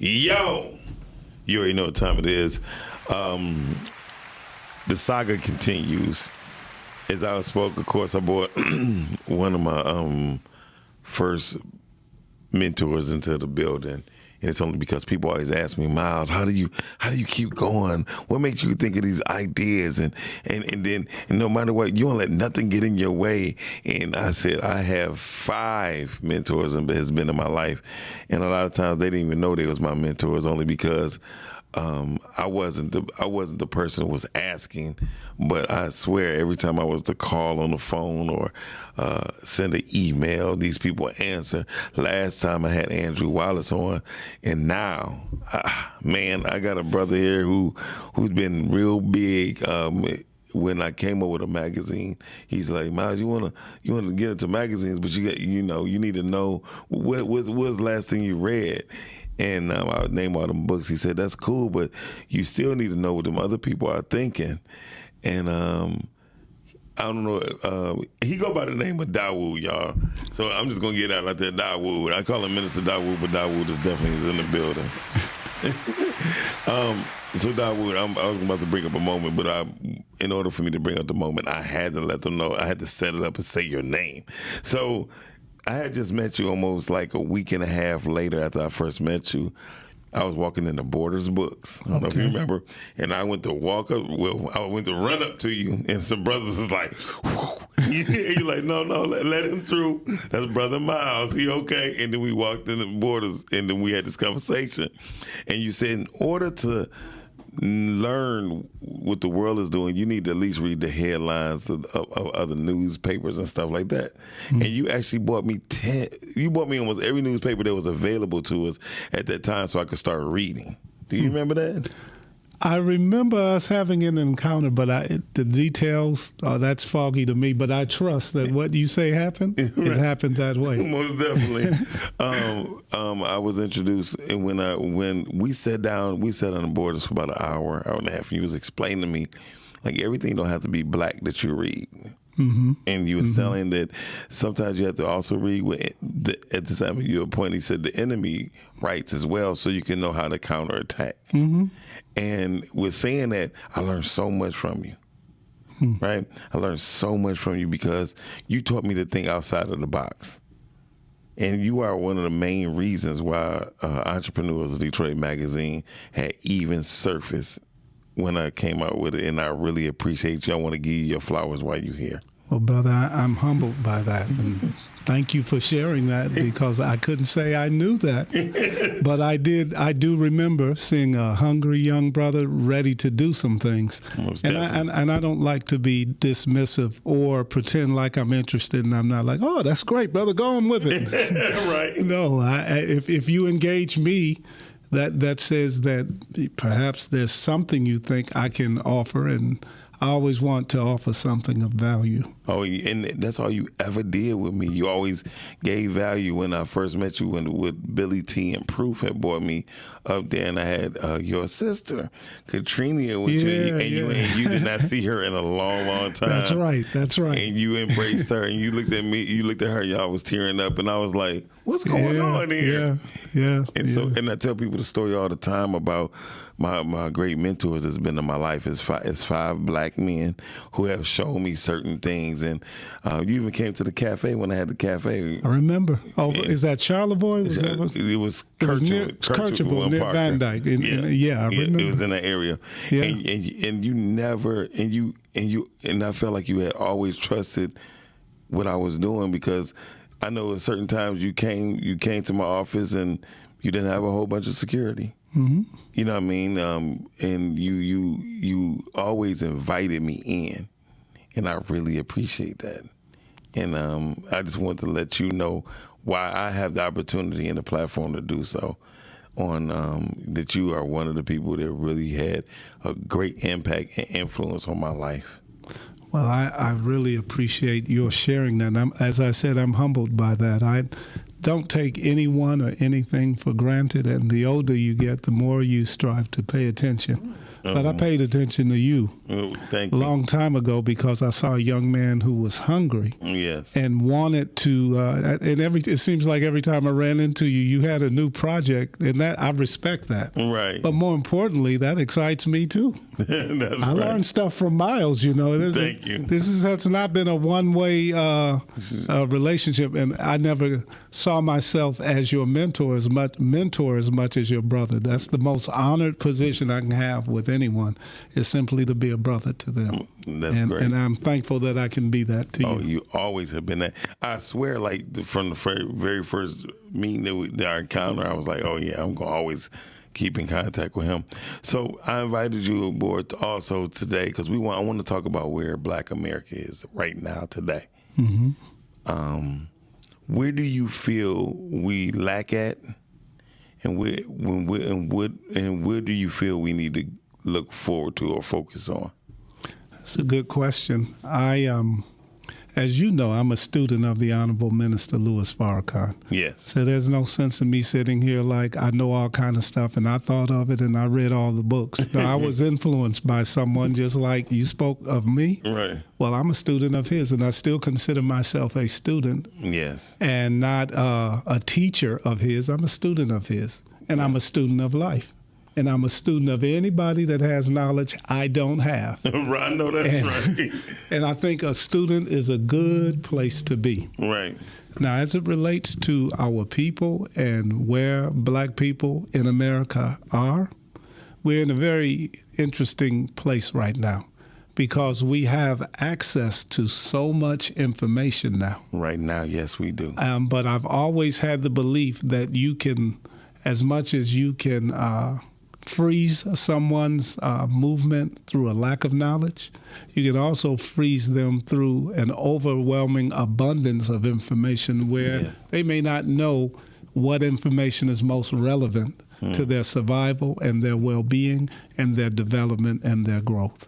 Yo, you already know what time it is. The saga continues. As I spoke, of course, I brought one of my first mentors into the building. And it's only because people always ask me, Miles, how do you keep going? What makes you think of these ideas? And no matter what, you don't let nothing get in your way. And I said, I have 5 mentors that has been in my life. And a lot of times they didn't even know they was my mentors, only because I wasn't the person who was asking, but I swear every time I was to call on the phone or send an email, these people answer. Last time I had Andrew Wallace on, and now, man, I got a brother here who's been real big. When I came up with a magazine, he's like, Miles, you wanna get into magazines, but you need to know what was the last thing you read. And I would name all them books. He said, that's cool, but you still need to know what them other people are thinking. And I don't know. He go by the name of Dawood, y'all. So I'm just going to get out there, Dawood. I call him Minister Dawood, but Dawood is definitely in the building. So Dawood, I was about to bring up a moment, but in order for me to bring up the moment, I had to let them know. I had to set it up and say your name. So I had just met you almost like a week and a half later after I first met you. I was walking in the Borders books. I don't know if you remember. And I went to I went to run up to you, and some brothers was like, you're like, no, let him through. That's Brother Miles. He okay? And then we walked in the Borders, and then we had this conversation. And you said, in order to learn what the world is doing, you need to at least read the headlines of other newspapers and stuff like that. Mm-hmm. And you actually bought me almost every newspaper that was available to us at that time so I could start reading. Do you remember that? I remember us having an encounter, but the details, that's foggy to me, but I trust that what you say happened, right. It happened that way. Most definitely. I was introduced, and when we sat on the Borders for about an hour and a half, and you was explaining to me, like, everything don't have to be black that you read. Mm-hmm. And you were telling that sometimes you have to also read at the time of your point, he said the enemy writes as well, so you can know how to counterattack. Mm-hmm. And with saying that, I learned so much from you, right? I learned so much from you because you taught me to think outside of the box. And you are one of the main reasons why Entrepreneurs of Detroit magazine had even surfaced when I came out with it, and I really appreciate you. I want to give you your flowers while you're here. Well, brother, I'm humbled by that. And thank you for sharing that, because I couldn't say I knew that. But I do remember seeing a hungry young brother ready to do some things. And I don't like to be dismissive or pretend like I'm interested, and I'm not like, oh, that's great, brother, go on with it. Right. No, if you engage me, that says that perhaps there's something you think I can offer, and I always want to offer something of value. Oh, and that's all you ever did with me. You always gave value. When I first met you, with Billy T and Proof had brought me up there, and I had your sister, Katrina, with you, and you did not see her in a long, long time. That's right. And you embraced her, and you looked at me, you looked at her, y'all was tearing up, and I was like, what's going on here? Yeah. And I tell people the story all the time about my great mentors that's been in my life is 5 black men who have shown me certain things. And you even came to the cafe when I had the cafe. I remember. Oh, is that Charlevoix? It was Kirchhoff near Van Dyke. I remember. It was in that area. Yeah. And you never, and I felt like you had always trusted what I was doing, because I know at certain times you came to my office and you didn't have a whole bunch of security. Mm-hmm. You know what I mean? And you always invited me in, and I really appreciate that. And I just want to let you know why I have the opportunity and the platform to do so. That you are one of the people that really had a great impact and influence on my life. Well, I really appreciate your sharing that. As I said, I'm humbled by that. I don't take anyone or anything for granted, and the older you get, the more you strive to pay attention but I paid attention to you Thank a you. long time ago because I saw a young man who was hungry Yes. and wanted to. And it seems like every time I ran into you, you had a new project, and that I respect that. Right. But more importantly, that excites me too. That's I right. learned stuff from Miles. Thank you. This has not been a one-way relationship, and I never saw myself as your mentor as much as your brother. That's the most honored position I can have with anyone, is simply to be a brother to them. That's great. And I'm thankful that I can be that to you. Oh, you always have been that. I swear, like from the very first meeting that our encounter, I was like, oh yeah, I'm gonna always keep in contact with him. So I invited you aboard also today because I want to talk about where Black America is right now today. Mm-hmm. Where do you feel we lack at, and where do you feel we need to look forward to or focus on? That's a good question. As you know, I'm a student of the Honorable Minister Louis Farrakhan. Yes. So there's no sense in me sitting here like I know all kind of stuff and I thought of it and I read all the books. No, I was influenced by someone just like you spoke of me. Right. Well, I'm a student of his, and I still consider myself a student Yes. and not a teacher of his. I'm a student of his, and I'm a student of life. And I'm a student of anybody that has knowledge I don't have. I know that's right. And I think a student is a good place to be. Right. Now, as it relates to our people and where Black people in America are, we're in a very interesting place right now because we have access to so much information now. Right now, yes, we do. But I've always had the belief that you can, as much as you can freeze someone's movement through a lack of knowledge, you can also freeze them through an overwhelming abundance of information where they may not know what information is most relevant to their survival and their well-being and their development and their growth.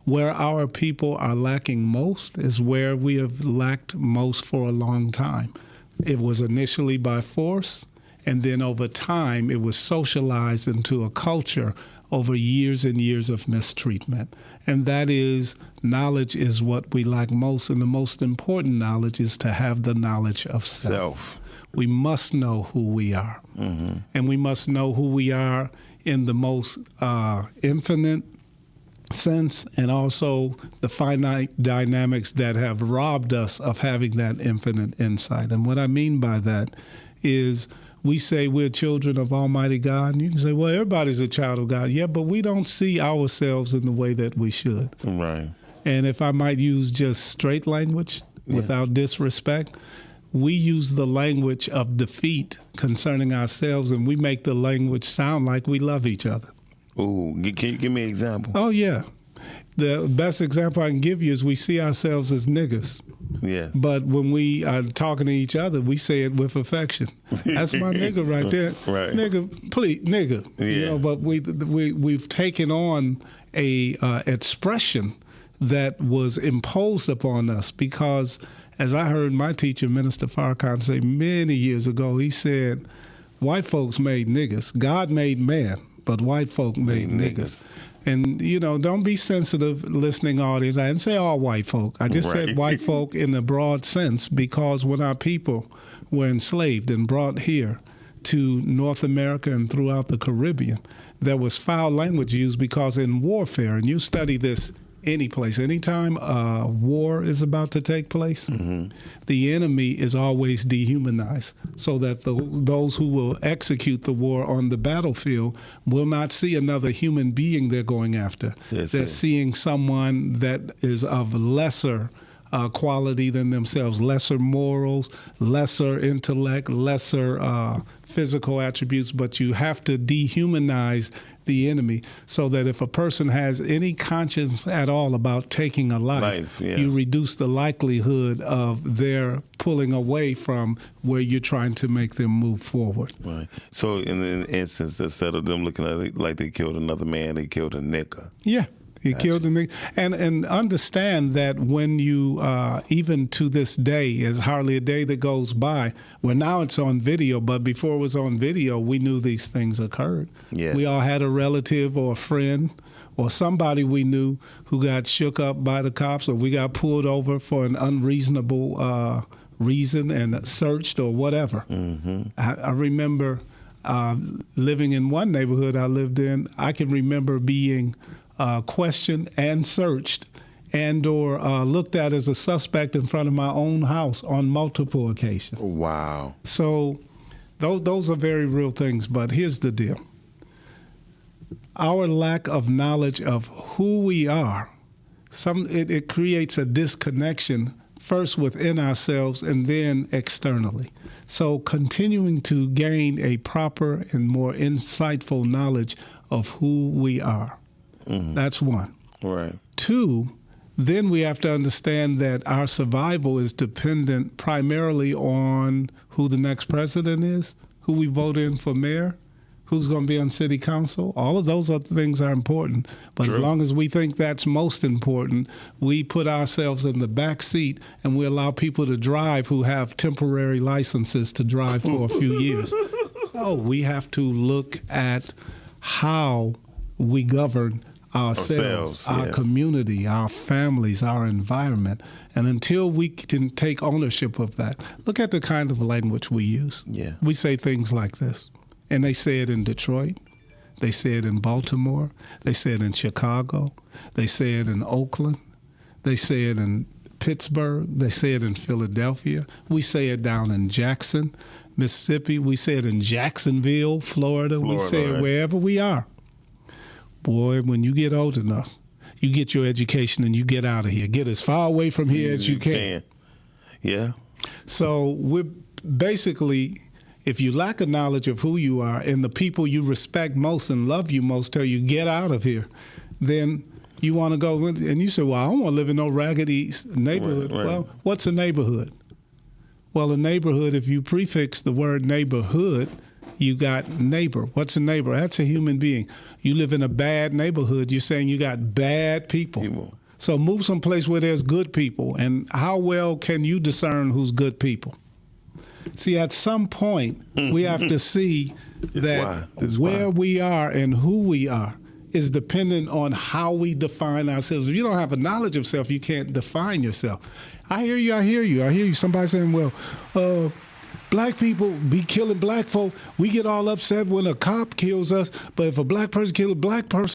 Where our people are lacking most is where we have lacked most for a long time. It was initially by force, and then over time, it was socialized into a culture over years and years of mistreatment. And that is, knowledge is what we lack most. And the most important knowledge is to have the knowledge of self. We must know who we are. Mm-hmm. And we must know who we are in the most infinite sense, and also the finite dynamics that have robbed us of having that infinite insight. And what I mean by that is, we say we're children of Almighty God, and you can say, well, everybody's a child of God. Yeah, but we don't see ourselves in the way that we should. Right. And if I might use just straight language without disrespect, we use the language of defeat concerning ourselves, and we make the language sound like we love each other. Ooh, can you give me an example? Oh, yeah. The best example I can give you is we see ourselves as niggas. Yeah. But when we are talking to each other, we say it with affection. That's my nigga right there. Right. Nigga, please, nigga. Yeah. You know, but we've taken on a expression that was imposed upon us because, as I heard my teacher, Minister Farrakhan, say many years ago, he said, white folks made niggas. God made man, but white folk made niggas. And, you know, don't be sensitive, listening audience. I didn't say all white folk. I just said white folk in the broad sense, because when our people were enslaved and brought here to North America and throughout the Caribbean, there was foul language used because in warfare, and you study this any place, anytime a war is about to take place, the enemy is always dehumanized so that those who will execute the war on the battlefield will not see another human being they're going after. They're seeing someone that is of lesser quality than themselves, lesser morals, lesser intellect, lesser physical attributes, but you have to dehumanize the enemy so that if a person has any conscience at all about taking a life, you reduce the likelihood of their pulling away from where you're trying to make them move forward. Right. So in an instance, instead of them looking at it like they killed another man, they killed a nigger. Yeah. He killed the nigga. And understand that when you, even to this day, there's hardly a day that goes by where now it's on video, but before it was on video, we knew these things occurred. Yes. We all had a relative or a friend or somebody we knew who got shook up by the cops, or we got pulled over for an unreasonable reason and searched or whatever. Mm-hmm. I remember living in one neighborhood I lived in. I can remember being questioned and searched and or looked at as a suspect in front of my own house on multiple occasions. Wow. So those are very real things, but here's the deal. Our lack of knowledge of who we are, it creates a disconnection first within ourselves and then externally. So continuing to gain a proper and more insightful knowledge of who we are. Mm-hmm. That's one. Right. Two, then we have to understand that our survival is dependent primarily on who the next president is, who we vote in for mayor, who's going to be on city council. All of those other things are important. But As long as we think that's most important, we put ourselves in the back seat and we allow people to drive who have temporary licenses to drive for a few years. So we have to look at how we govern ourselves, our community, our families, our environment. And until we can take ownership of that, look at the kind of language we use. Yeah. We say things like this. And they say it in Detroit. They say it in Baltimore. They say it in Chicago. They say it in Oakland. They say it in Pittsburgh. They say it in Philadelphia. We say it down in Jackson, Mississippi. We say it in Jacksonville, Florida. We say it wherever we are. Boy, when you get old enough, you get your education and you get out of here. Get as far away from here as you can. Yeah. So we're basically, if you lack a knowledge of who you are and the people you respect most and love you most tell you, get out of here, then you want to go, and you say, well, I don't want to live in no raggedy neighborhood. Right. Well, what's a neighborhood? Well, a neighborhood, if you prefix the word neighborhood, you got neighbor. What's a neighbor? That's a human being. You live in a bad neighborhood, you're saying you got bad people. So move someplace where there's good people. And how well can you discern who's good people? See, at some point, we have to see that where we are and who we are is dependent on how we define ourselves. If you don't have a knowledge of self, you can't define yourself. I hear you. Somebody saying, well, black people be killing black folk. We get all upset when a cop kills us, but if a black person kills a black person,